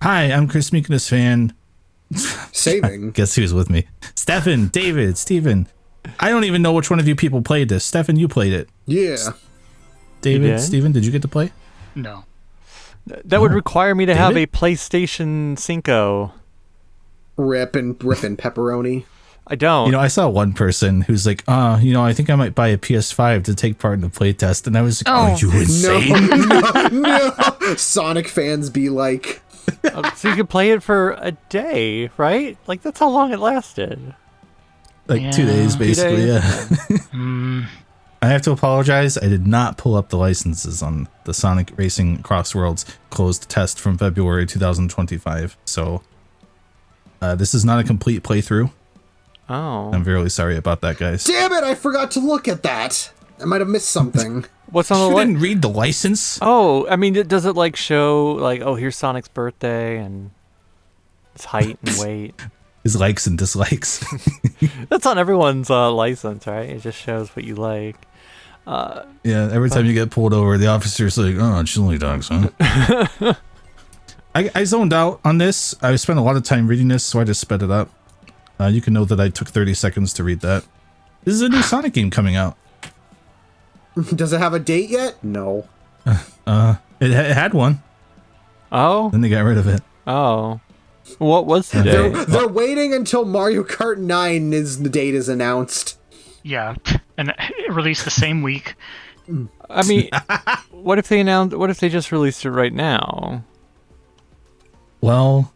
Hi, I'm Chris Meekness fan. Saving. Guess who's with me? Stefan, David, Steven. I don't even know which one of you people played this. Stefan, you played it. Yeah. David, Steven, did you get to play? No. That would require me to have a David? PlayStation 5. Rippin' pepperoni. I don't. You know, I saw one person who's like, I think I might buy a PS5 to take part in the playtest. And I was like, are you insane? No. Sonic fans be like, So you could play it for a day, right? Like, that's how long it lasted. Like 2 days, basically, yeah. I have to apologize. I did not pull up the licenses on the Sonic Racing Cross Worlds closed test from February 2025. So this is not a complete playthrough. Oh. I'm very sorry about that, guys. damn it, I forgot to look at that. I might have missed something. What's on the You list? didn't read the license? Oh, I mean, does it like show like, oh, here's Sonic's birthday and his height and weight? His likes and dislikes. That's on everyone's license, right? It just shows what you like. Yeah, every time you get pulled over, the officer's like, oh, chili dogs, huh? I zoned out on this. I spent a lot of time reading this, so I just sped it up. You can know that I took 30 seconds to read that. This is a new Sonic game coming out. Does it have a date yet? No. It had one, Oh, then they got rid of it. oh. What was the day? They're waiting until Mario Kart 9 the date is announced. Yeah, and it released the same week. I mean, what if they just released it right now? Well,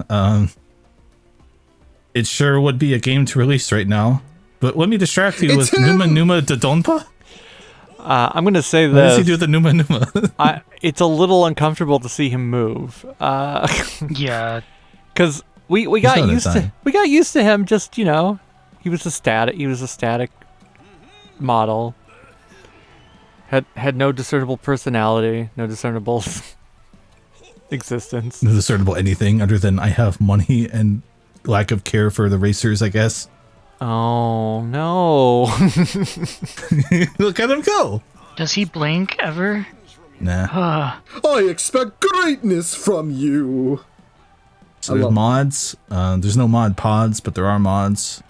it sure would be a game to release right now. But let me distract you with Numa Numa Dodonpa. I'm going to say What does he this. do with the Numa Numa? It's a little uncomfortable to see him move. Yeah, Because we saw got that used to time. him. Just he was a static model. Had no discernible personality, no discernible existence. No discernible anything other than I have money and lack of care for the racers, I guess. Oh no! Look at him go. does he blink ever? Nah. I expect greatness from you. So there's mods. There's no mod pods, but there are mods.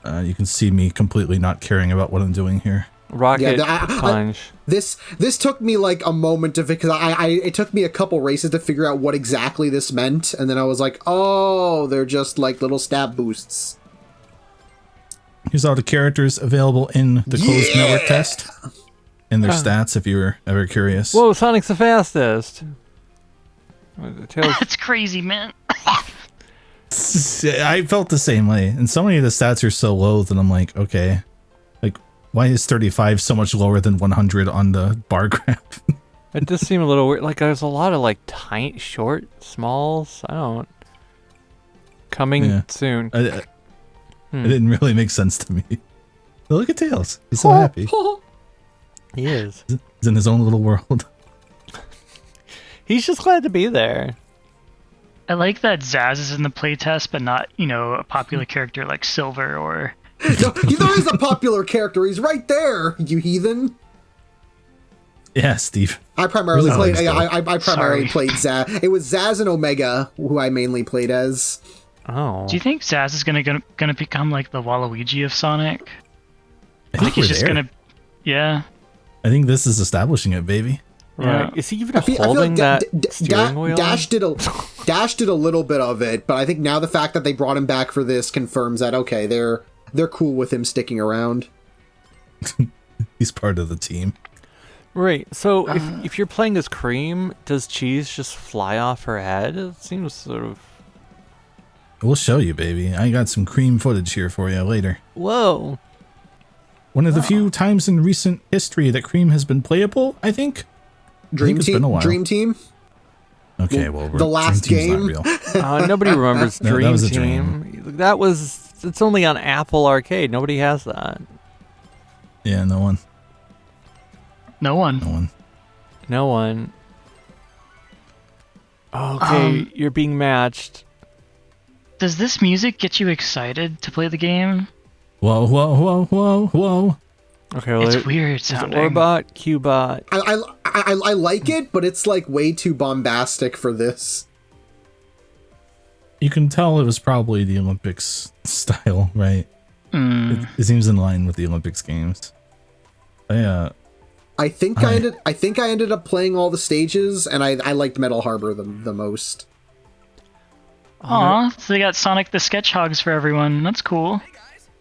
You can see me completely not caring about what I'm doing here. Rocket Yeah, punch. This took me like a moment to because it took me a couple races to figure out what exactly this meant, and then I was like, oh, they're just like little stab boosts. Here's all the characters available in the closed network test. And their stats, if you were ever curious. Whoa! Sonic's the fastest. Tails. That's crazy, man. I felt the same way. And so many of the stats are so low that I'm like, okay. Like, why is 35 so much lower than 100 on the bar graph? It does seem a little weird. Like there's a lot of like tiny, short, smalls. I don't. Coming Yeah. soon. It didn't really make sense to me. But look at Tails. He's so happy. He is. He's in his own little world. He's just glad to be there. I like that Zaz is in the playtest, but not, a popular character like Silver or... No, there is a popular character. He's right there, you heathen. Yeah, Steve. I primarily Who's played. Alex, I primarily Sorry. played Zaz. It was Zaz and Omega who I mainly played as. Oh. Do you think Zaz is gonna become like the Waluigi of Sonic? I think He's we're just there. gonna... Yeah. I think this is establishing it, baby. Right. Yeah. Is he even I feel holding like that steering wheel? Dash did a little bit of it, but I think now the fact that they brought him back for this confirms that okay, they're cool with him sticking around. He's part of the team. Right. So if you're playing as Cream, does Cheese just fly off her head? It seems sort of. We'll show you, baby. I got some cream footage here for you later. Whoa. One of the few times in recent history that cream has been playable, I think. Dream it's Team. been a while. Dream Team. Okay, well, The last Dream Team's game? not real. Nobody remembers That Dream was a Team. That was. It's only on Apple Arcade. Nobody has that. Yeah, no one. No one. No one. No one. Okay, you're being matched. Does this music get you excited to play the game? Whoa, whoa, whoa, whoa, whoa. Okay, well, It's weird there's sounding. Orbot, Cubot. I like it, but it's like way too bombastic for this. You can tell it was probably the Olympics style, right? Mm. It seems in line with the Olympics games. Yeah. I think I ended up playing all the stages, and I liked Metal Harbor the most. Aw, so they got Sonic the Hedgehogs for everyone. That's cool.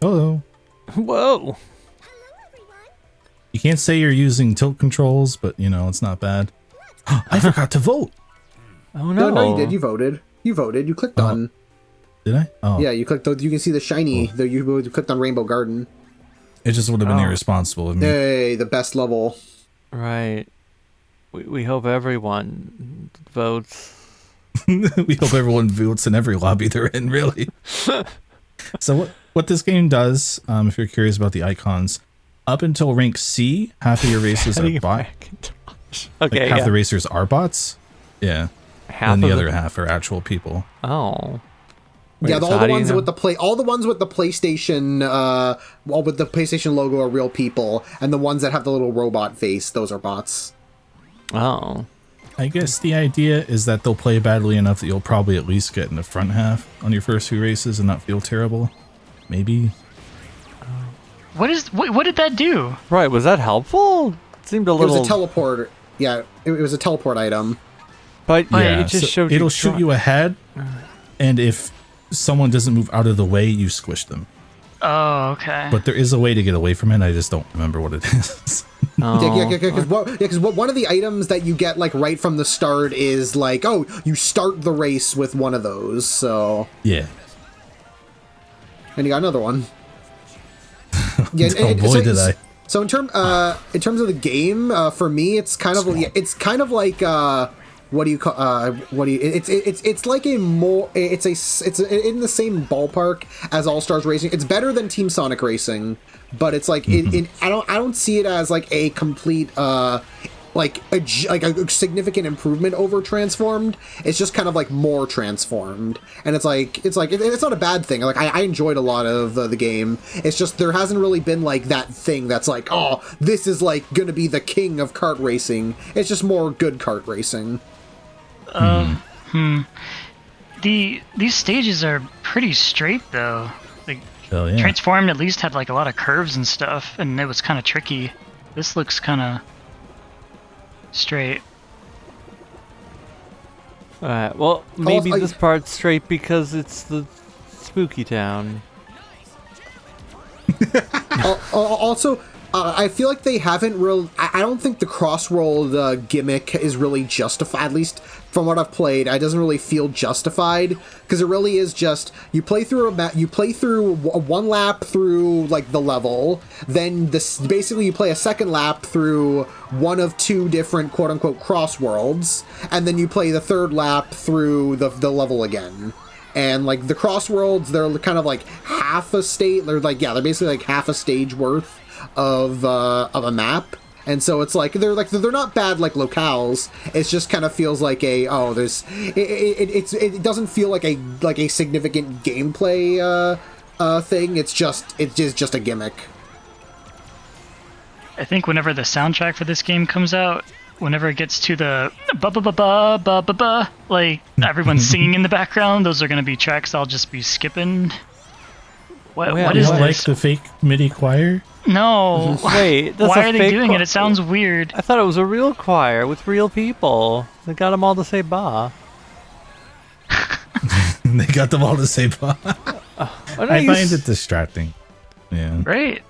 Hello. Whoa. You can't say you're using tilt controls, but you know, it's not bad. I forgot to vote. Oh No, no. no, you did. You voted. You voted. You clicked on. Did I? Oh. Yeah, you clicked. You can see the shiny. You clicked on Rainbow Garden. It just would have been Oh. irresponsible of me. Hey, the best level. Right. We hope everyone votes. We hope everyone votes in every lobby they're in, really. So what this game does, if you're curious about the icons, up until rank C, half of your races are bot. Okay, Like half yeah. the racers are bots. Yeah. Half And the of other half are actual people. Oh. Yeah, Wait, so all how the do you ones know? with all the ones with the PlayStation, all with the PlayStation logo are real people, and the ones that have the little robot face, those are bots. Oh. I guess the idea is that they'll play badly enough that you'll probably at least get in the front half on your first few races and not feel terrible. Maybe. What did that do? Right, was that helpful? It seemed a It little... was a teleport. Yeah, it was a teleport item. But Yeah, it just so showed you... it'll shoot you ahead, and if someone doesn't move out of the way, you squish them. Oh, okay. But there is a way to get away from it. I just don't remember what it is. Oh. Because one of the items that you get like right from the start is like, oh, you start the race with one of those. So, Yeah. and you got another one. Yeah, Oh boy, did I. So in terms of the game, for me, it's kind of like what do you call it's like a more it's in the same ballpark as All Stars Racing. It's better than Team Sonic Racing, but it's like I don't see it as like a complete like a significant improvement over Transformed. It's just kind of like more transformed, and it's not a bad thing. Like I enjoyed a lot of the game. It's just there hasn't really been like that thing that's like, oh, this is like gonna be the king of kart racing. It's just more good kart racing. These stages are pretty straight though. Like Oh yeah. Transformed at least had like a lot of curves and stuff, and it was kind of tricky. This looks kind of straight. Alright, well, maybe I- this part's straight because it's the spooky town. Also, I feel like they haven't really. I don't think the cross-rolled gimmick is really justified. At least from what I've played, it doesn't really feel justified because it really is just you play through one lap through like the level, then basically you play a second lap through one of two different quote-unquote cross worlds, and then you play the third lap through the level again. And like the cross worlds, they're kind of like half a state. They're basically like half a stage worth of a map. And so it's like they're not bad like locales. It just kind of feels like it doesn't feel like a significant gameplay thing. It's just a gimmick. I think whenever the soundtrack for this game comes out, whenever it gets to the ba ba ba ba ba ba ba, like everyone's singing in the background, those are gonna be tracks I'll just be skipping. What yeah, what You is don't like this? the fake MIDI choir? No. Wait, that's Why a are they fake doing cho- it? It sounds weird. I thought it was a real choir with real people. They got them all to say ba. They got them all to say bah. Oh, no, I you find it distracting. Yeah. Right.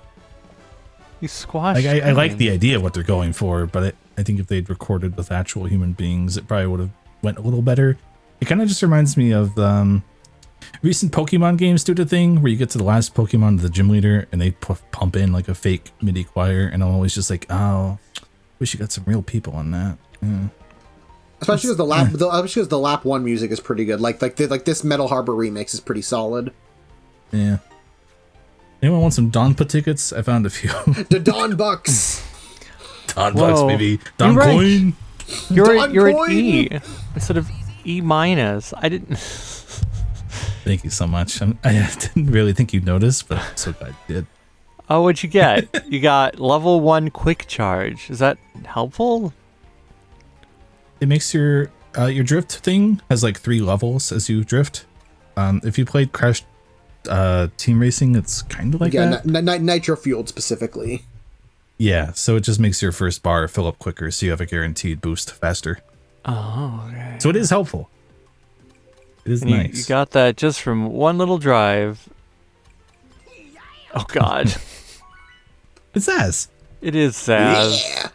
You squashed Like, I like me. the idea of what they're going for, but I think if they'd recorded with actual human beings, it probably would have went a little better. It kind of just reminds me of recent Pokemon games do the thing where you get to the last Pokemon, the gym leader, and they pump in like a fake MIDI choir, and I'm always just like, oh, wish you got some real people on that. Yeah. Especially because the lap 1 music is pretty good. Like this Metal Harbor remix is pretty solid. Yeah. Anyone want some Donpa tickets? I found a few. The Dawn Bucks. Don Whoa. Bucks, maybe. Don You're right. Coin. You're at Coin! E instead of E minus. I didn't. Thank you so much. I didn't really think you'd notice, but I'm so glad you did. Oh, what'd you get? You got level 1 quick charge. Is that helpful? It makes your drift thing has like 3 levels as you drift. If you played Crash Team Racing, it's kind of like that. Nitro fueled specifically. Yeah, so it just makes your first bar fill up quicker, so you have a guaranteed boost faster. Oh, okay. So it is helpful. It is And nice. You got that just from one little drive. Oh God, It's Zaz. it is sad. Yeah.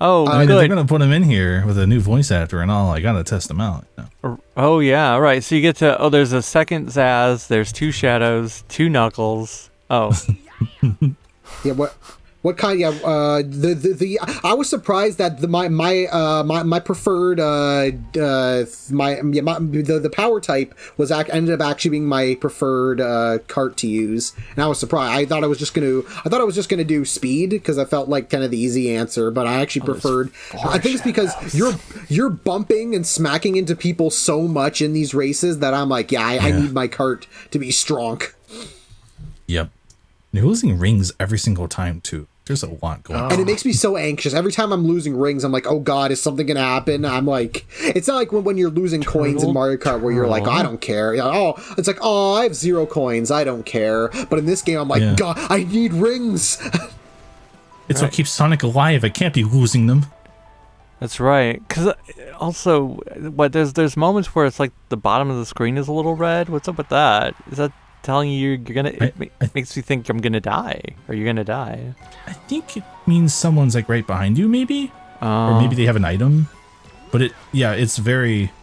Oh, I mean, if they're good. gonna put him in here with a new voice actor and all, I gotta test him out. You know? Oh yeah, right. So you get to there's a second Zaz, there's 2 Shadows, 2 Knuckles. Oh. Yeah, what kind? Yeah, I was surprised that my preferred the power type was ended up actually being my preferred cart to use, and I was surprised. I thought I was just gonna do speed because I felt like kind of the easy answer, but I actually preferred. I think it's because you're bumping and smacking into people so much in these races that I'm like, I need my cart to be strong. Yep. You're losing rings every single time too. There's a lot going on. And it makes me so anxious. Every time I'm losing rings, I'm like, oh God, is something going to happen? I'm like, it's not like when you're losing coins in Mario Kart where you're like, oh, I don't care. It's like, oh, I have 0 coins. I don't care. But in this game, I'm like, God, I need rings. It's what keeps Sonic alive. I can't be losing them. That's right. Because also, there's moments where it's like the bottom of the screen is a little red. What's up with that? Is that telling you you're gonna? It makes me think I'm gonna die. Are you gonna die? I think it means someone's like right behind you, maybe, or maybe they have an item. But it's very.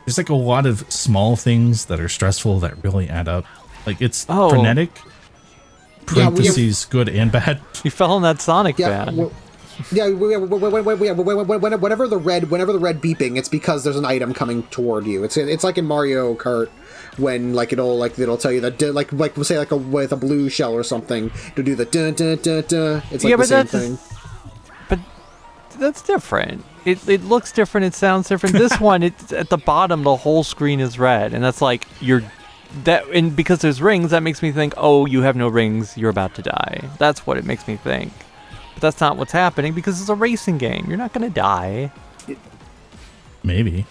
There's like a lot of small things that are stressful that really add up. Like it's frenetic. Parentheses, good and bad. You fell in that Sonic fan. Whenever the red beeping, it's because there's an item coming toward you. It's like in Mario Kart when it'll tell you that like say like with a blue shell or something to do the dun dun dun dun. It's like the same thing. But that's different. It looks different. It sounds different. This one, it's at the bottom. The whole screen is red, and that's like and because there's rings, that makes me think, oh, you have no rings. You're about to die. That's what it makes me think. But that's not what's happening because it's a racing game. You're not gonna die. Maybe.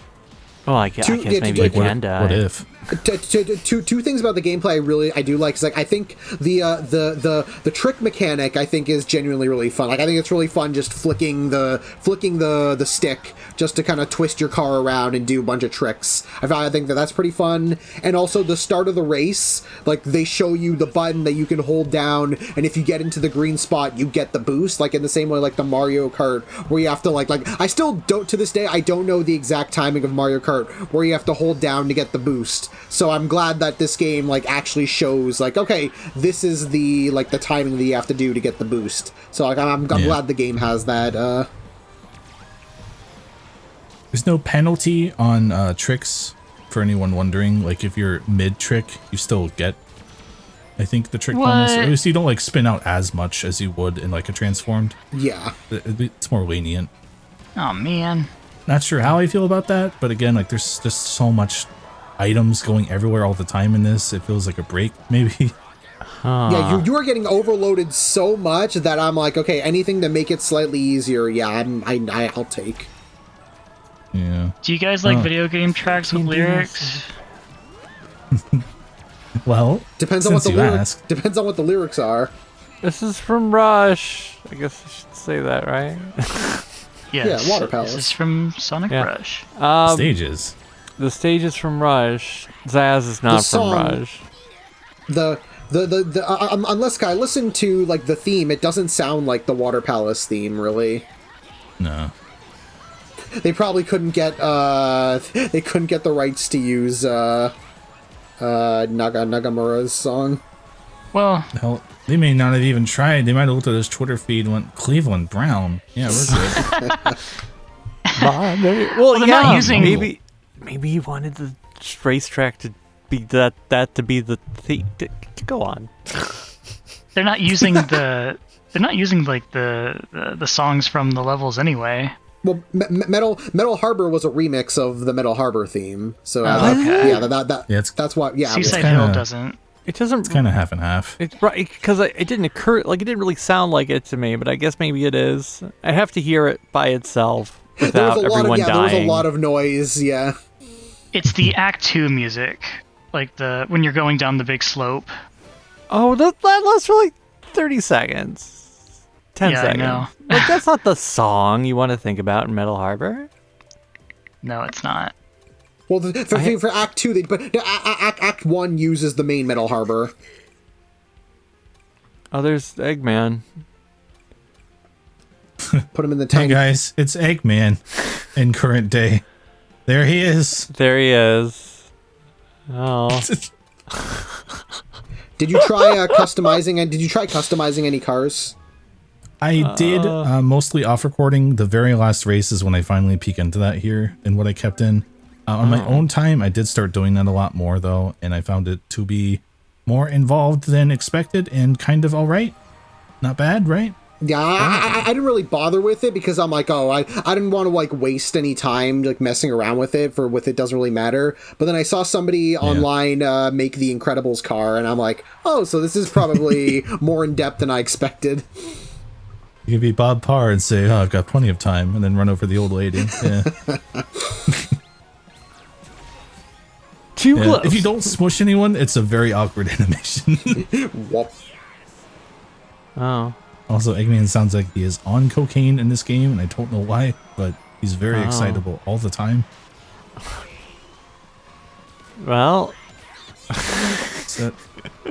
Well, I guess maybe you can die. What if? Two things about the gameplay I do like is like I think the trick mechanic I think is genuinely really fun. Like I think it's really fun just flicking the stick just to kind of twist your car around and do a bunch of tricks. I think that's pretty fun. And also the start of the race, like they show you the button that you can hold down, and if you get into the green spot, you get the boost. Like in the same way like the Mario Kart where you have to like I still don't to this day I don't know the exact timing of Mario Kart where you have to hold down to get the boost. So I'm glad that this game like actually shows like, okay, this is the timing that you have to do to get the boost. So like I'm glad the game has that. There's no penalty on tricks for anyone wondering. Like if you're mid trick, you still get, I think, the trick bonus. Or at least you don't like spin out as much as you would in like a transformed. Yeah, it's more lenient. Oh man. Not sure how I feel about that, but again, like there's just so much items going everywhere all the time in this. It feels like a break, maybe. Yeah, you are getting overloaded so much that I'm like, okay, anything to make it slightly easier, yeah, I'll take. Yeah. Do you guys like video game tracks with lyrics? Well, depends on what the lyrics are. This is from Rush. I guess I should say that, right? Yes. Yeah, Water Palace. This is from Sonic Rush. Stages. The stage is from Rush. Zaz is not from Rush. Unless I listen to like the theme, it doesn't sound like the Water Palace theme, really. No. They probably couldn't get the rights to use Nagamura's song. Well, hell, they may not have even tried. They might have looked at his Twitter feed and went, Cleveland Brown. Yeah, we're good. Well, they're not using. Maybe he wanted the racetrack to be that to be the theme. Go on. They're not using They're not using like the songs from the levels anyway. Well, Metal Harbor was a remix of the Metal Harbor theme, so okay. Yeah, that's why. Yeah, Seaside Hill doesn't. It doesn't. It's kind of half and half. It's right because it didn't occur. Like it didn't really sound like it to me, but I guess maybe it is. I have to hear it by itself without everyone dying. There was a lot of noise. Yeah. It's the Act 2 music. like the when you're going down the big slope. Oh, that lasts for like 30 seconds. 10 Yeah, I seconds. know. Like, that's not the song you want to think about in Metal Harbor. No, it's not. Well, for Act 2, but no, Act 1 uses the main Metal Harbor. Oh, there's Eggman. Put him in the Hey tank. guys, it's Eggman in current day. There he is. There he is. Oh. Did you try customizing any cars? I did mostly off recording. The very last race is when I finally peek into that here and what I kept in. On my own time, I did start doing that a lot more though, and I found it to be more involved than expected and kind of all right. Not bad, right? Yeah, I didn't really bother with it because I'm like, oh, I didn't want to like waste any time like messing around with it it doesn't really matter. But then I saw somebody online make the Incredibles car, and I'm like, oh, so this is probably more in depth than I expected. You could be Bob Parr and say, oh, I've got plenty of time, and then run over the old lady. Yeah. Too Yeah. close. If you don't smush anyone, it's a very awkward animation. Whoop. Oh. Also, Eggman sounds like he is on cocaine in this game, and I don't know why, but he's very excitable all the time. Well, So,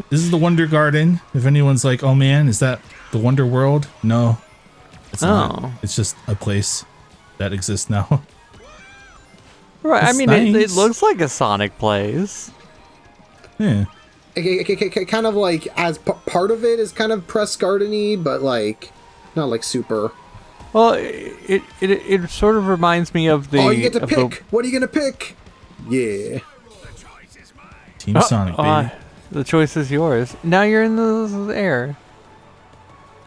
this is the Wonder Garden. If anyone's like, oh man, is that the Wonder World? No, it's not. It's just a place that exists now. right. I It's mean, it nice. looks like a Sonic place. Yeah. Kind of like as part of it is kind of press garden-y, but like not like super. Well, it sort of reminds me of the. Oh, you get to of pick. What are you gonna pick? Yeah. Team Sonic, baby. The choice is yours. Now you're in the air.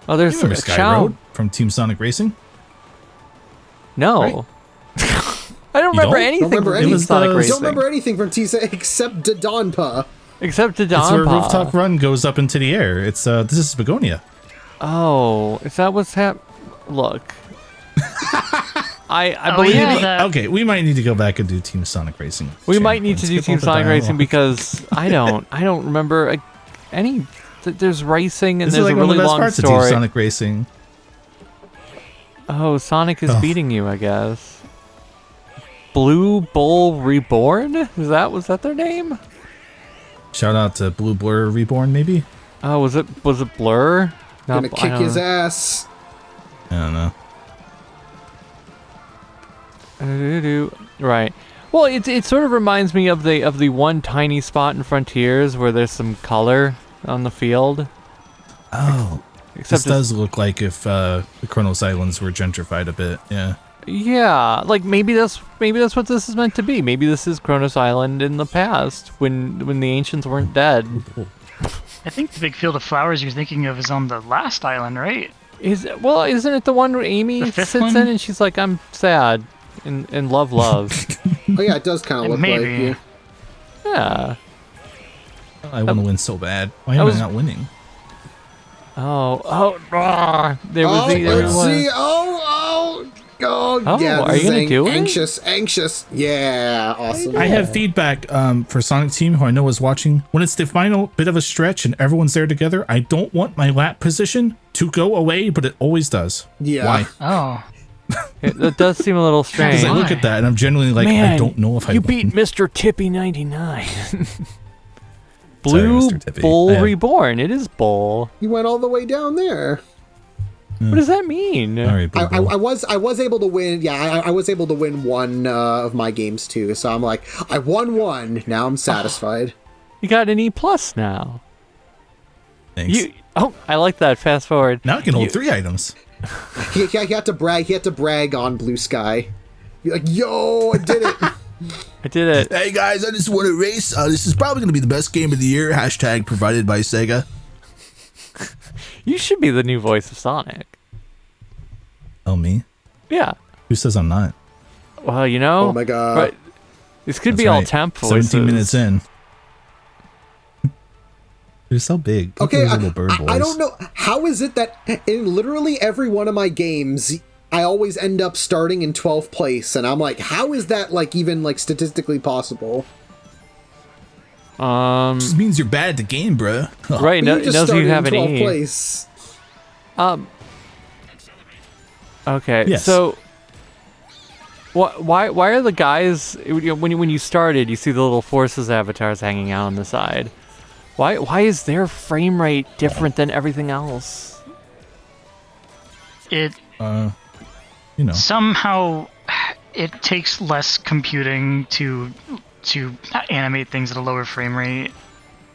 Oh, there's You remember Sky Chow. Road from Team Sonic Racing? No. Right. I don't You remember don't? anything Don't remember from any- Team was Sonic the- Racing. Don't remember anything from Tisa except Dodonpa. Except to It's where Donpa. Rooftop Run goes up into the air. It's this is Begonia. Oh, is that what's Look. I Oh, believe yeah, that- Okay, we might need to go back and do Team Sonic Racing. we Share might need to points. do Skip Team all the Sonic Racing dialogue. because I don't remember any. There's racing and This is there's like a one really of the best long parts of Team story. Sonic Racing. Oh, Sonic is Ugh. beating you, I guess. Blue Bull Reborn? Was that their name? Shout out to Blue Blur Reborn, maybe? Oh, was it Blur? Gonna Not- I kick don't his know. ass. I don't know. Right. Well, it sort of reminds me of the one tiny spot in Frontiers where there's some color on the field. Oh, Except this it's- does look like if the Chronos Islands were gentrified a bit. Yeah. yeah, like maybe that's what this is meant to be. Maybe this is Kronos Island in the past when the ancients weren't dead. I think the big field of flowers you're thinking of is on the last island, right? Isn't it the one where Amy The fifth sits one? in and she's like, I'm sad and love. Oh yeah, it does kind of look Maybe. like. Yeah. I want to win so bad. Why am I was- not winning? There was Oh, the let's one. see. Oh, Oh, yeah. are this you is gonna do it? Anxious. Yeah, awesome. I have feedback for Sonic Team, who I know is watching. When it's the final bit of a stretch and everyone's there together, I don't want my lap position to go away, but it always does. Yeah. Why? Oh, That does seem a little Because strange. I look at that and I'm genuinely like, Man, I don't know if I you won. beat Mr. Tippy 99. Sorry, Blue Mr. Tippy. Bull I have- Reborn. It is Bull. You went all the way down there. What does that mean? All right, Blue Bull. I was able to win. Yeah, I was able to win one of my games too. So I'm like, I won one. Now I'm satisfied. You got an E plus now. Thanks. I like that. Fast forward. Now I can hold 3 items. He had to brag. He had to brag on Blue Sky. Be like, yo, I did it. I did it. Hey guys, I just won a race. This is probably going to be the best game of the year. Hashtag provided by Sega. You should be the new voice of Sonic. Oh, me? Yeah. Who says I'm not? Well, you know. Oh my God. But this could That's be all right. temp voices. 17 minutes in. They're so big. Look Okay, at those little bird boys. I don't know. How is it that in literally every one of my games, I always end up starting in 12th place? And I'm like, how is that like even like statistically possible? Just means you're bad at the game, bro. Right, You it just knows started you have in an 12th E. place. Okay, Yes. so why are the guys when you started, you see the little forces avatars hanging out on the side? Why is their frame rate different than everything else? It You know. somehow it takes less computing to animate things at a lower frame rate.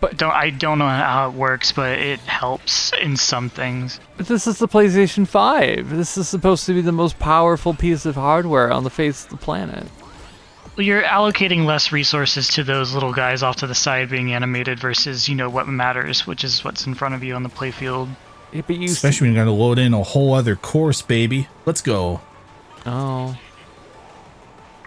But- I don't know how it works, but it helps in some things. But this is the PlayStation 5. This is supposed to be the most powerful piece of hardware on the face of the planet. Well, you're allocating less resources to those little guys off to the side being animated versus, what matters, which is what's in front of you on the playfield. Yeah, but you Especially when you gotta load in a whole other course, baby. Let's go. Oh.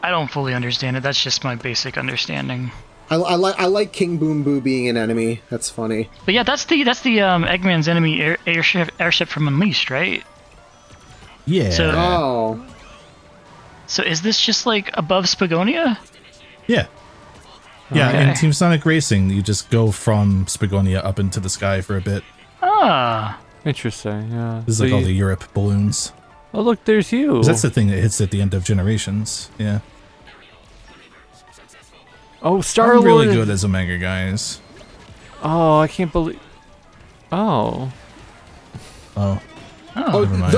I don't fully understand it. That's just my basic understanding. I like King Boom Boo being an enemy. That's funny. But yeah, that's the Eggman's enemy airship from Unleashed, right? Yeah. So- Oh. So is this just like above Spagonia? Yeah. Yeah, Okay. in Team Sonic Racing, you just go from Spagonia up into the sky for a bit. Ah, Interesting, yeah. This is like all the Europe balloons. Oh, look, there's you. 'Cause that's the thing that hits at the end of Generations. Yeah. Oh, I'm Star-Lord. really good as Omega, guys. Oh, I can't believe... Oh. Oh. Oh, Never mind.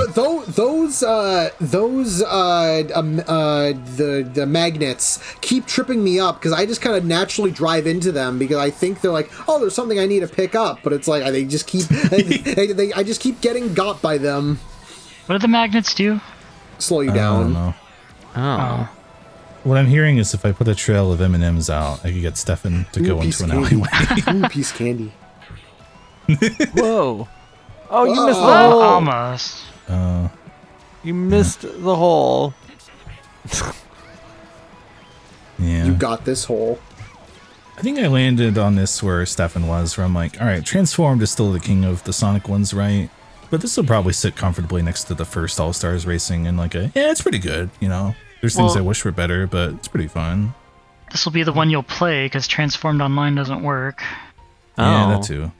the magnets keep tripping me up because I just kind of naturally drive into them because I think they're like, oh, there's something I need to pick up, but it's like they just keep, I just keep getting got by them. what do the magnets do? Slow you I don't down. know. Oh. What I'm hearing is if I put a trail of M&Ms out, I could get Stefan to go piece into an of candy. alleyway. Ooh, piece of candy. Whoa. Oh, you missed the Whoa. hole. Almost. You missed the hole. Yeah. You got this hole. I think I landed on this where Stefan was, where I'm like, all right, Transformed is still the king of the Sonic ones, right? But this will probably sit comfortably next to the first All-Stars Racing and yeah, it's pretty good, There's things Well- I wish were better, but it's pretty fun. This will be the one you'll play because Transformed Online doesn't work. Yeah, Oh. that too.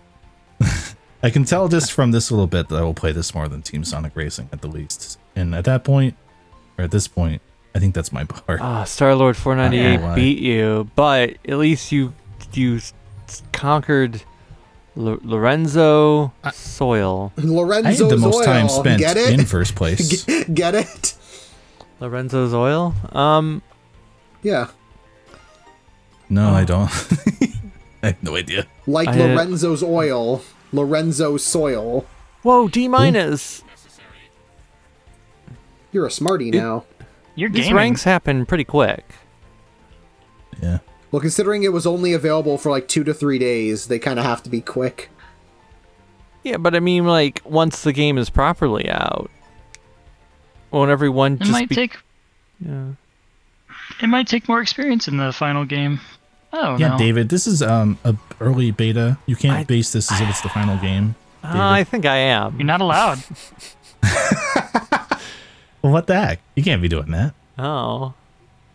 I can tell just from this little bit that I will play this more than Team Sonic Racing at the least. And at that point, or at this point, I think that's my bar. Ah, Star-Lord I 498 don't know why. beat you, but at least you conquered Lorenzo Soil. I had Lorenzo's the most oil. time spent Get it? in first place. Get it? Lorenzo's Oil? Yeah. No, I don't. I have no idea. Like I- Lorenzo's oil. Lorenzo soil. Whoa, D minus. You're a smarty now. You're These gaming. ranks happen pretty quick. Yeah. Well, considering it was only available for like 2 to 3 days, they kind of have to be quick. Yeah, but I mean, once the game is properly out, won't everyone It just might be... take Yeah. it might take more experience in the final game. Oh Yeah, no. David, this is a early beta. You can't I- base this as if it's the final game. I think I am. You're not allowed. Well, what the heck? You can't be doing that. Oh.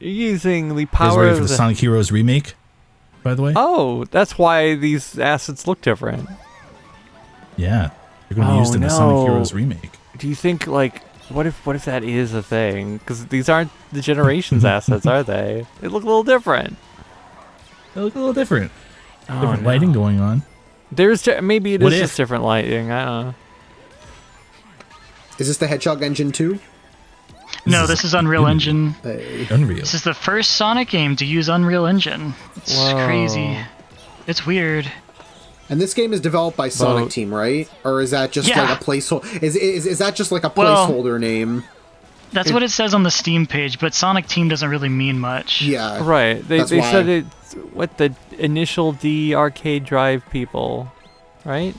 You're using the You guys power ready of for the... the Sonic Heroes remake, by the way? Oh, that's why these assets look different. Yeah. They're going to be Oh, used in the no. Sonic Heroes remake. Do you think, what if that is a thing? Because these aren't the Generations assets, are they? They look a little different. They look a little different. Oh, Different no. lighting going on. Maybe it What is if? just different lighting. I don't know. Is this the Hedgehog Engine 2? No, this is Unreal Engine. Hey. Unreal. This is the first Sonic game to use Unreal Engine. It's Whoa. crazy. It's weird. And this game is developed by Sonic Well- Team, right? Or is that just Yeah. like a placeholder? Is that just like a Well- placeholder name? That's what it says on the Steam page, but Sonic Team doesn't really mean much. Yeah. Right. They That's said why. it's what the initial D arcade drive people, right?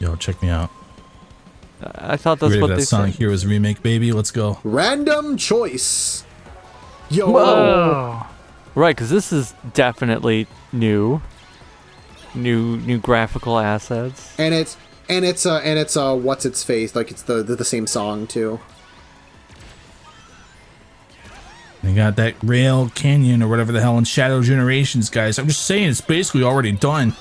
Yo, check me out. I thought You that's ready what for they that Sonic said. Heroes remake, baby? Let's go. Random choice. Yo. Whoa. Right, because this is definitely new graphical assets. And it's what's its face? Like it's the same song too. They got that Rail Canyon or whatever the hell in Shadow Generations, guys. I'm just saying, it's basically already done.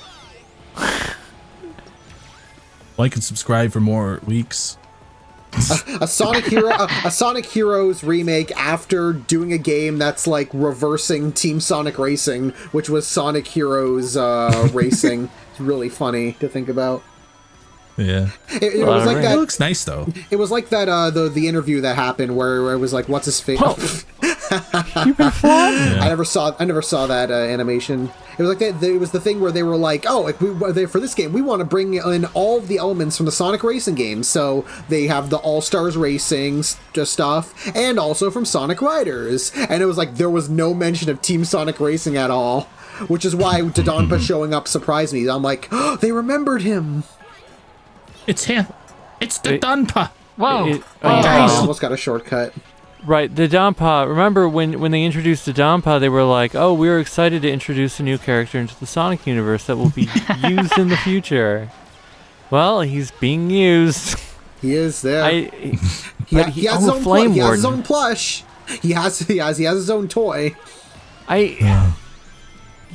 Like and subscribe for more weeks. A Sonic Heroes remake after doing a game that's like reversing Team Sonic Racing, which was Sonic Heroes Racing. It's really funny to think about. Yeah. It was like It that. looks nice though. It was like that. The interview that happened where it was like, "What's his face?" You've been flying. I never saw that animation. It was like that. It was the thing where they were like, "Oh, like for this game, we want to bring in all of the elements from the Sonic Racing games." So they have the All Stars Racing stuff, and also from Sonic Riders. And it was like there was no mention of Team Sonic Racing at all, which is why Dodonpa showing up surprised me. I'm like, oh, they remembered him. It's him. It's the Dodonpa. Whoa. I almost got a shortcut. Right, the Dodonpa. Remember when they introduced the Dodonpa, they were like, "Oh, we're excited to introduce a new character into the Sonic universe that will be used in the future." Well, he's being used. He is there. He has his own Flame he has his Warden. own plush. He has his own toy. Yeah,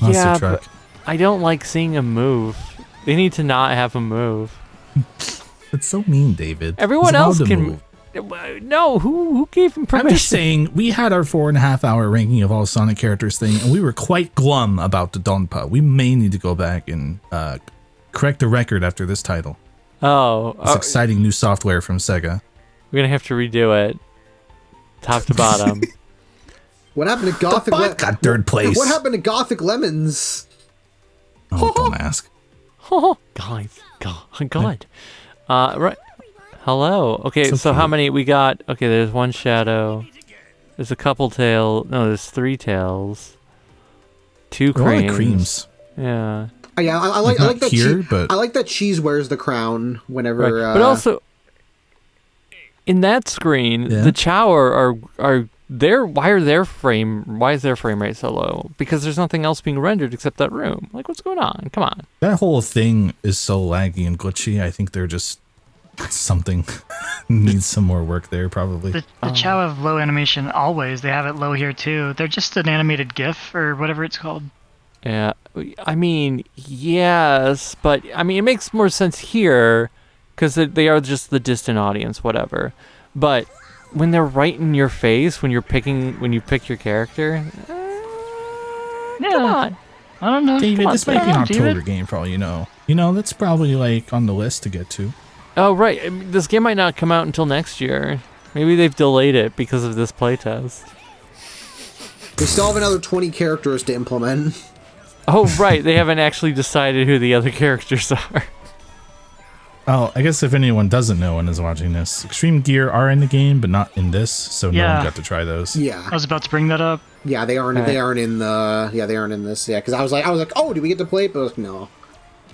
Monster truck. but I don't like seeing him move. They need to not have him move. That's so mean, David. Everyone He's allowed else to can. move. No, who gave him permission? I'm just saying, we had our 4.5 hour ranking of all Sonic characters thing, and we were quite glum about the Dodonpa. We may need to go back and correct the record after this title. Oh, It's exciting new software from Sega. we're gonna have to redo it, top to bottom. What happened to Gothic? Got third place. What happened to Gothic Lemons? Oh, don't ask. Guys, God. Right. Hello. Okay, So so how cute. many we got? Okay, there's one shadow. There's a couple tail. No, there's 3 tails. 2 They're all like cranes. creams. Yeah. Oh, yeah, I like Not that. here, but- I like that Cheese wears the crown whenever. Right. But also, in that screen, Yeah. the Chow are their. Why is their frame rate so low? Because there's nothing else being rendered except that room. Like, what's going on? Come on. That whole thing is so laggy and glitchy. I think they're just something needs some more work there, probably. The Chow have low animation always. They have it low here too. They're just an animated GIF or whatever it's called. Yeah, I mean, yes, but I mean, it makes more sense here because they are just the distant audience, whatever. But when they're right in your face, when you pick your character, Yeah. come on. I don't know. David, Come on, this might be an David. October game for all you know. You know, that's probably like on the list to get to. Oh, right. I mean, this game might not come out until next year. Maybe they've delayed it because of this playtest. we still have another 20 characters to implement. Oh, right. They haven't actually decided who the other characters are. Oh, I guess if anyone doesn't know and is watching this, Extreme Gear are in the game, but not in this, so no Yeah. one got to try those. Yeah, I was about to bring that up. yeah, they aren't. Right. They aren't in the. Yeah, they aren't in this. Yeah, because I was like, oh, do we get to play it? But no.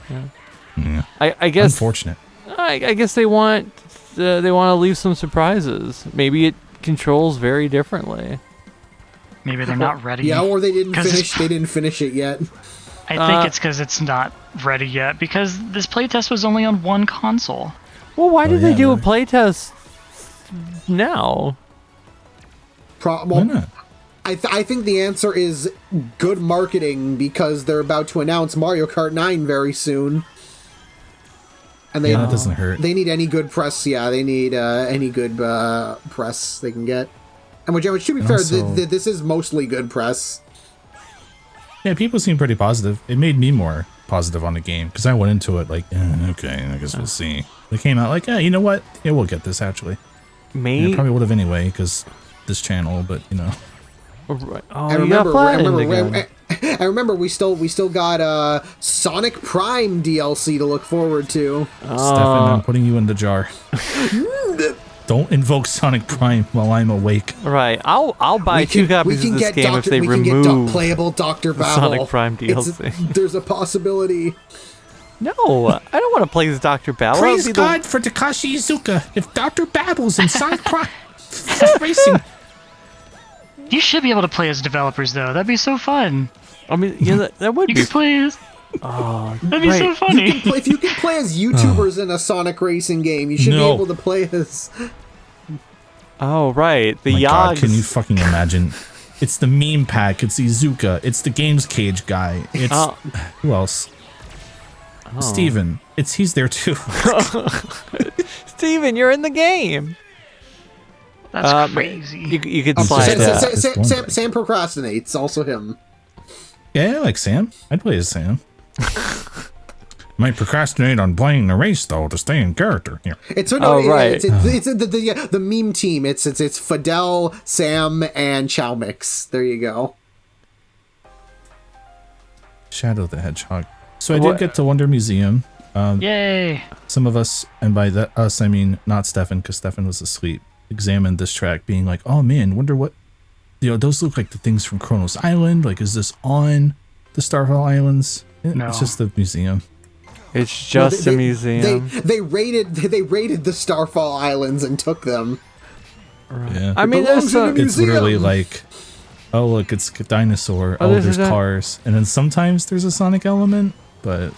Yeah. I guess. Unfortunate. I guess they want to leave some surprises. Maybe it controls very differently. Maybe they're not ready. Yeah, or they didn't 'Cause it's- finish. They didn't finish it yet. I think it's because it's not ready yet. Because this playtest was only on one console. Well, why did they yeah, do a right. playtest now? Why Well, not? I think the answer is good marketing because they're about to announce Mario Kart 9 very soon. And they Yeah, that doesn't hurt. They need any good press. Yeah, they need any good press they can get. And which to be And fair, also- this is mostly good press. Yeah, people seem pretty positive. It made me more positive on the game because I went into it like, okay, I guess we'll see. They came out like, you know what? Yeah, we'll get this actually. Yeah, Maybe. probably would have anyway because this channel, but you know. Oh, I you got flattened again. I remember we still got Sonic Prime DLC to look forward to. Stefan, I'm putting you in the jar. Don't invoke Sonic Prime while I'm awake. Right. I'll buy 2 copies of this game if they remove playable Dr. Babel. Sonic Prime It's- DLC. There's a possibility. No, I don't want to play as Dr. Babel. That would Praise be God for Takashi Iizuka. If Dr. Babbles in Sonic Prime Racing. You should be able to play as developers though. That'd be so fun. I mean, yeah, that would You be. could play as. That'd be so right. funny. If you can play as YouTubers in a Sonic racing game, you should No. be able to play as. Oh, right. The My God, Yogs. can you fucking imagine? It's the meme pack. It's Izuka. It's the Games Cage guy. It's Oh. who else? Oh. Steven. He's there too. Steven, you're in the game. That's crazy. You could Oh, slide. Sam procrastinates. Also him. Yeah, I like Sam. I'd play as Sam. Might procrastinate on playing the race though to stay in character. Yeah. It's right. It's the meme team. It's Fidel, Sam, and Chalmix. There you go. Shadow the Hedgehog. So I did What- get to Wonder Museum. Yay! Some of us, and by that us I mean not Stefan, because Stefan was asleep, examined this track, being like, "Oh man, wonder what, those look like the things from Kronos Island. Like, is this on the Starfall Islands?" No. It's just the museum. It's just a museum. They raided the Starfall Islands and took them. Yeah. I mean, belongs there's in a It's literally museum. like, oh look, it's a dinosaur. Oh, Oh, this there's is a- cars, and then sometimes there's a Sonic element, but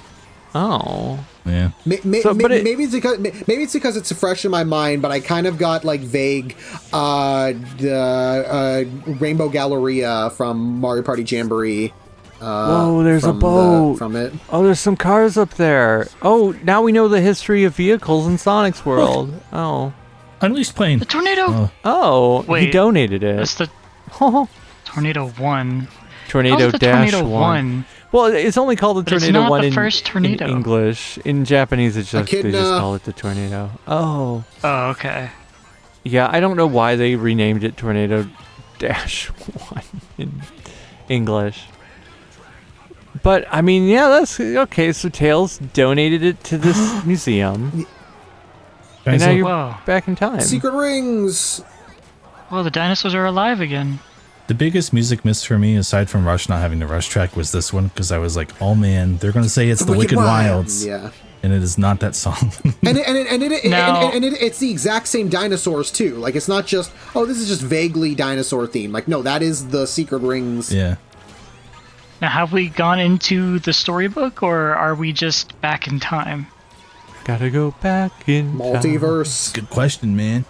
Oh. yeah. Maybe it's because it's fresh in my mind, but I kind of got like vague the Rainbow Galleria from Mario Party Jamboree. Whoa, there's a from boat. from it. Oh, there's some cars up there. Oh, now we know the history of vehicles in Sonic's world. Oh. Unleashed plane. The tornado. Oh, Oh, he Wait, donated That's it. the tornado one. Tornado How's the Dash tornado 1. Well, it's only called the But it's Tornado not 1 the in, first tornado. in English. In Japanese, it's just, they just Echidna. call it the Tornado. Oh. Oh, okay. Yeah, I don't know why they renamed it Tornado Dash 1 in English. But, I mean, yeah, that's okay. So Tails donated it to this museum. And guys, now look, you're Whoa. back in time. Secret rings. Well, the dinosaurs are alive again. the biggest music miss for me, aside from Rush not having the Rush track, was this one, because I was like, oh man, they're gonna say it's the Wicked Wilds, Yeah. and it is not that song. It's the exact same dinosaurs too. Like it's not just this is just vaguely dinosaur themed. Like no, that is the Secret Rings. Yeah. Now, have we gone into the storybook, or are we just back in time? Gotta go back in time. Multiverse. Good question, man.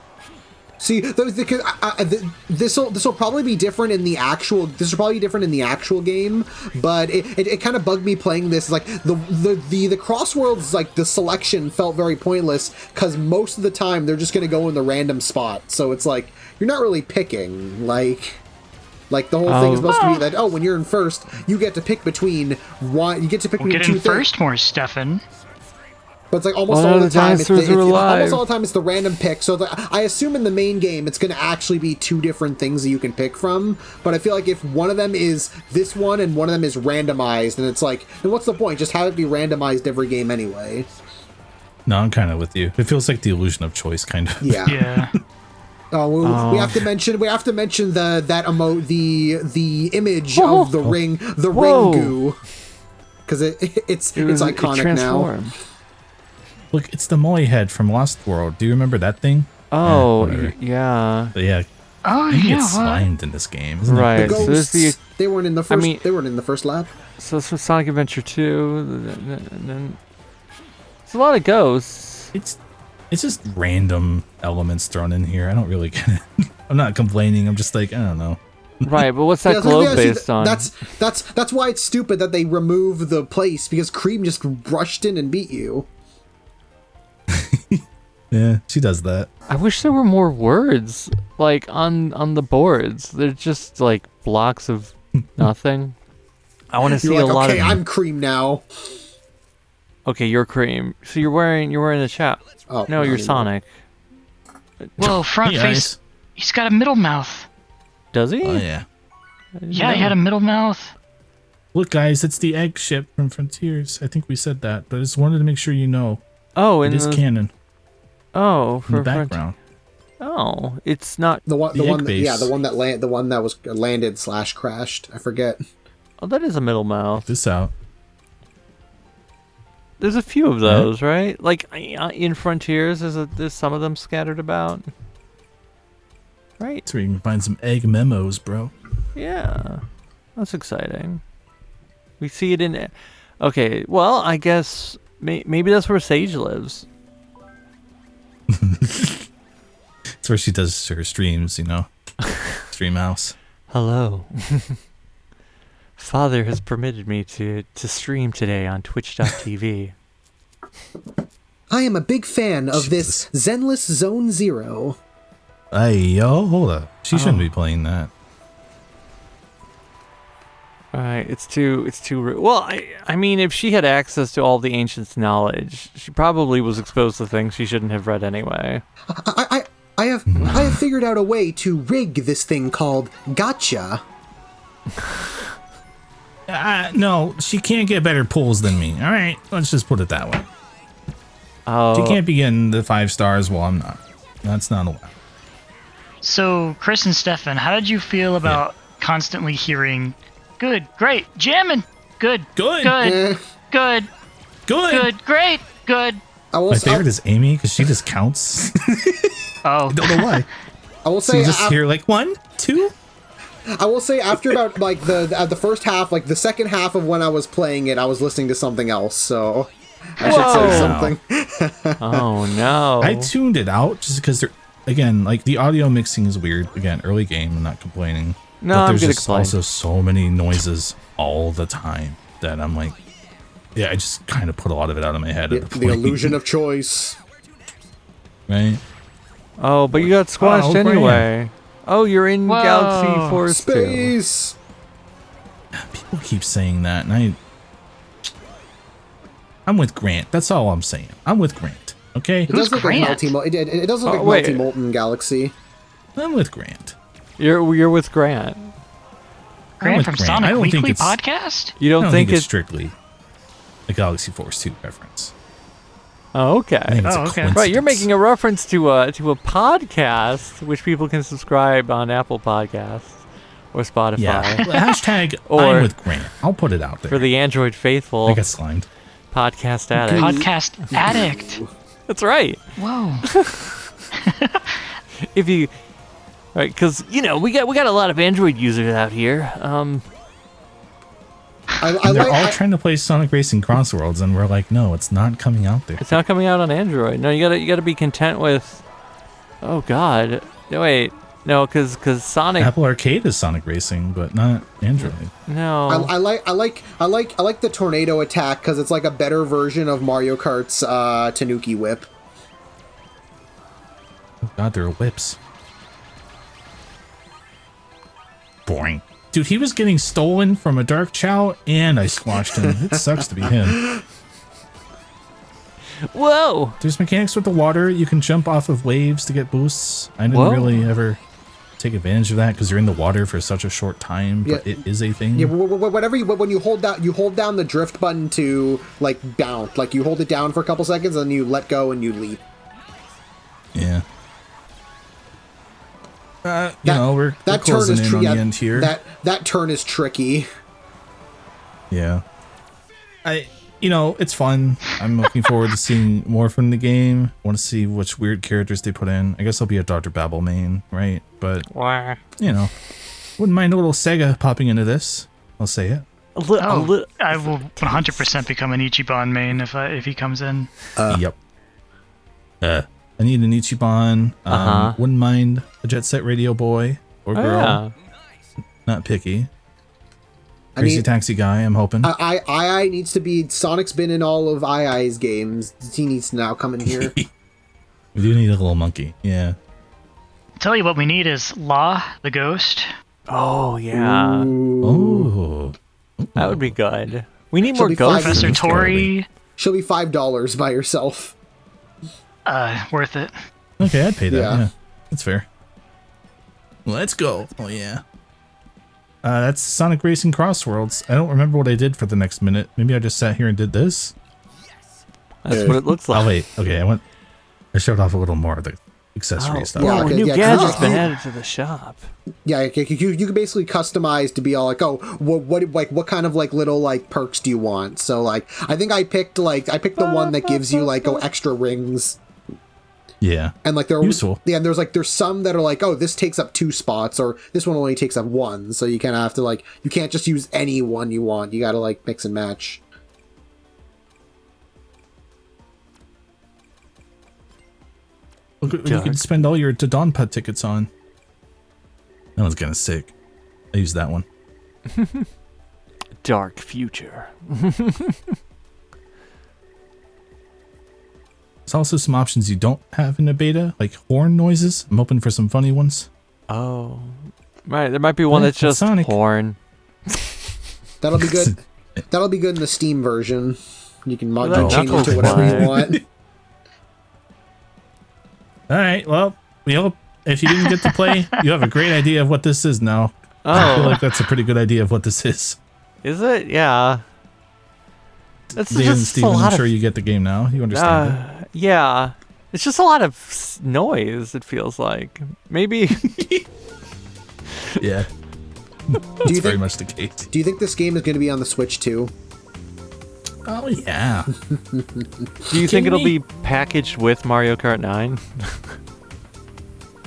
See, this will probably be different in the actual. This will probably be different in the actual game, but it kind of bugged me playing this. Like the crossworlds, like the selection felt very pointless because most of the time they're just gonna go in the random spot. So it's like you're not really picking. Like the whole thing is supposed to be that when you're in first, you get to pick between one. You get to pick We'll between get two in things. first more, Stefan. But it's like almost Well, all the the time dinosaurs are alive. almost all the time it's the random pick. So I assume in the main game it's going to actually be two different things that you can pick from. But I feel like if one of them is this one and one of them is randomized, then it's like, then what's the point? Just have it be randomized every game anyway. No, I'm kind of with you. It feels like the illusion of choice, kind of. Yeah. Yeah. We have to mention the image of the ring Whoa. ring goo because it's iconic now. transformed. Look, it's the Molly head from Lost World. Do you remember that thing? Oh, whatever. yeah. But yeah, Oh, I think yeah. it's What? slimed in this game, isn't Right. The So ghosts, there's the they weren't in the first. mean- they weren't in the first lap. so Sonic Adventure 2, and then it's a lot of ghosts. it? It's just random elements thrown in here. I don't really get it. I'm not complaining. I'm just like, I don't know. Right, but what's that Yeah, globe see, based on? That's why it's stupid that they remove the place because Cream just rushed in and beat you. Yeah, she does that. I wish there were more words like on the boards. They're just like blocks of nothing. I want to see You're a like, lot okay, of. I'm Cream now. Okay, you're Cream. So you're wearing the chap. Oh, No, you're not Sonic. Whoa, front Hey, face. Ice. He's got a middle mouth. Does he? Oh yeah. Yeah, he had a middle mouth. Look, guys, it's the egg ship from Frontiers. I think we said that, but I just wanted to make sure you know Oh, it in is the canon oh in for the background. Oh, it's not. The one, The the one, egg that, yeah, base. the one that was landed / crashed. I forget. Oh, that is a middle mouth. This out. There's a few of those, right? Like in Frontiers, there's some of them scattered about. Right? That's where you can find some egg memos, bro. Yeah, that's exciting. We see it in. Okay, well, I guess maybe that's where Sage lives. It's where she does her streams, you know. Stream house. Hello. Father has permitted me to stream today on twitch.tv. I am a big fan of Jesus. this Zenless Zone Zero. Hey, yo, hold up. She shouldn't be playing that. Right, it's too well, I mean, if she had access to all the ancients' knowledge, she probably was exposed to things she shouldn't have read anyway. I have figured out a way to rig this thing called gotcha. No, she can't get better pulls than me. All right, let's just put it that way. Oh, She can't be getting the 5 stars while I'm not. That's not allowed. So, Chris and Stefan, how did you feel about constantly hearing, good, great, jamming, good, Good. good, Eh. good, Good. good, great, good? I will, My favorite is Amy because she just counts. Oh, I don't know why. I will So say you just hear like 1, 2. I will say after about like the first half, like the second half of when I was playing it, I was listening to something else. So I should say Whoa. something. oh no. I tuned it out just because they're again like the audio mixing is weird. Again, early game, I'm not complaining. No, but I'm there's gonna just complain. also so many noises all the time that I'm like, yeah, I just kind of put a lot of it out of my head. at The point, illusion of choice. right? Oh, but you got squashed Oh, Grant. anyway. Oh, you're in Whoa. Galaxy Force 2. Space. People keep saying that, and I'm with Grant. That's all I'm saying. I'm with Grant. Okay, It does look like Grant? it does look Oh, like wait. Multi Molten Galaxy. I'm with Grant. You're with Grant. Grant with from Grant. I Sonic don't think Weekly it's- Podcast? You I don't, don't think think it's it's strictly a Galaxy Force 2 reference. Oh, I okay. think it's Oh, a okay. coincidence. Right, you're making a reference to a podcast which people can subscribe on Apple Podcasts or Spotify. Yeah. Hashtag Or- I'm with Grant. I'll put it out there. For the Android faithful I got slimed. podcast addict. Podcast Addict. That's right. Whoa. If you right, because we got a lot of Android users out here. I They're all like. trying to play Sonic Racing Crossworlds, and we're like, no, it's not coming out there. It's not coming out on Android. No, you gotta be content with. Oh God, no wait, no, because Sonic. Apple Arcade is Sonic Racing, but not Android. No, I like the tornado attack because it's like a better version of Mario Kart's Tanuki Whip. Oh God, there are whips. Boring. Dude, he was getting stolen from a Dark Chow, and I squashed him. It sucks to be him. whoa. There's mechanics with the water. You can jump off of waves to get boosts. I didn't Whoa. really ever take advantage of that because you're in the water for such a short time, but Yeah. it is a thing. Yeah, whatever. When you hold down the drift button to like down, like you hold it down for a couple seconds, and then you let go and you leap. Yeah. We're That turn closing is in on tricky. the end here. That turn is tricky. Yeah. It's fun. I'm looking forward to seeing more from the game. Want to see which weird characters they put in. I guess I'll be a Dr. Babel main, right? But, Wah. wouldn't mind a little Sega popping into this. I'll say it. Oh, I will 100% become an Ichiban main if he comes in. Yep. I need an Ichiban. Wouldn't mind a Jet Set Radio Boy or girl. Yeah. Not picky. I Crazy need. Taxi guy, I'm hoping. I needs to be. Sonic's been in all of II's games. He needs to now come in here. We do need a little monkey. Yeah. Tell you what we need is Law, the ghost. Oh yeah, Oh. that would be good. We need She'll more be ghosts. Professor Ghost Tori. She'll be $5 by herself. Worth it. Okay, I'd pay that. Yeah. Yeah. That's fair. Let's go. Oh, yeah. That's Sonic Racing Crossworlds. I don't remember what I did for the next minute. Maybe I just sat here and did this. That's what it looks like. Oh, wait. Okay, I showed off a little more of the accessory Oh, stuff. Yeah, a okay, new yeah, 'cause gadget's been you- added to the shop. Yeah, you can basically customize to be all like, oh, what kind of like little like perks do you want? So like, I think I picked the one that gives you like extra rings. Yeah. And like they're Useful. Yeah, and there's some that are like, oh, this takes up 2 spots, or this one only takes up 1. So you kind of have to like, you can't just use any one you want. You got to like mix and match. Look what you could spend all your Donpa tickets on. That one's kind of sick. I use that one. Dark future. There's also some options you don't have in the beta, like horn noises. I'm hoping for some funny ones. Oh, right. There might be one Yeah, that's just Sonic. horn. That'll be good. That'll be good in the Steam version. You can mod Well, that change it Knuckles to whatever you one. want. All right. Well, we hope if you didn't get to play, you have a great idea of what this is now. I feel Oh, like that's a pretty good idea of what this is. is it? Yeah. That's Dan and just a Steven, I'm lot sure of. you get the game now. You understand it. Yeah. It's just a lot of noise. It feels like maybe. Yeah, Do that's you very think? much the case. Do you think this game is going to be on the Switch too? Oh yeah. Do you think it'll me? be packaged with Mario Kart 9?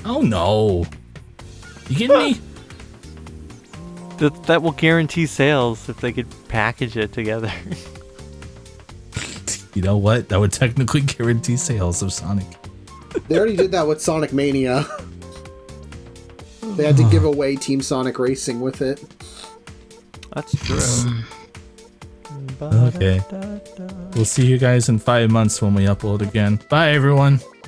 Oh no. You kidding me? That will guarantee sales if they could package it together. You know what? That would technically guarantee sales of Sonic. They already did that with Sonic Mania. They had to give away Team Sonic Racing with it. That's true. Okay. We'll see you guys in 5 months when we upload again. Bye, everyone.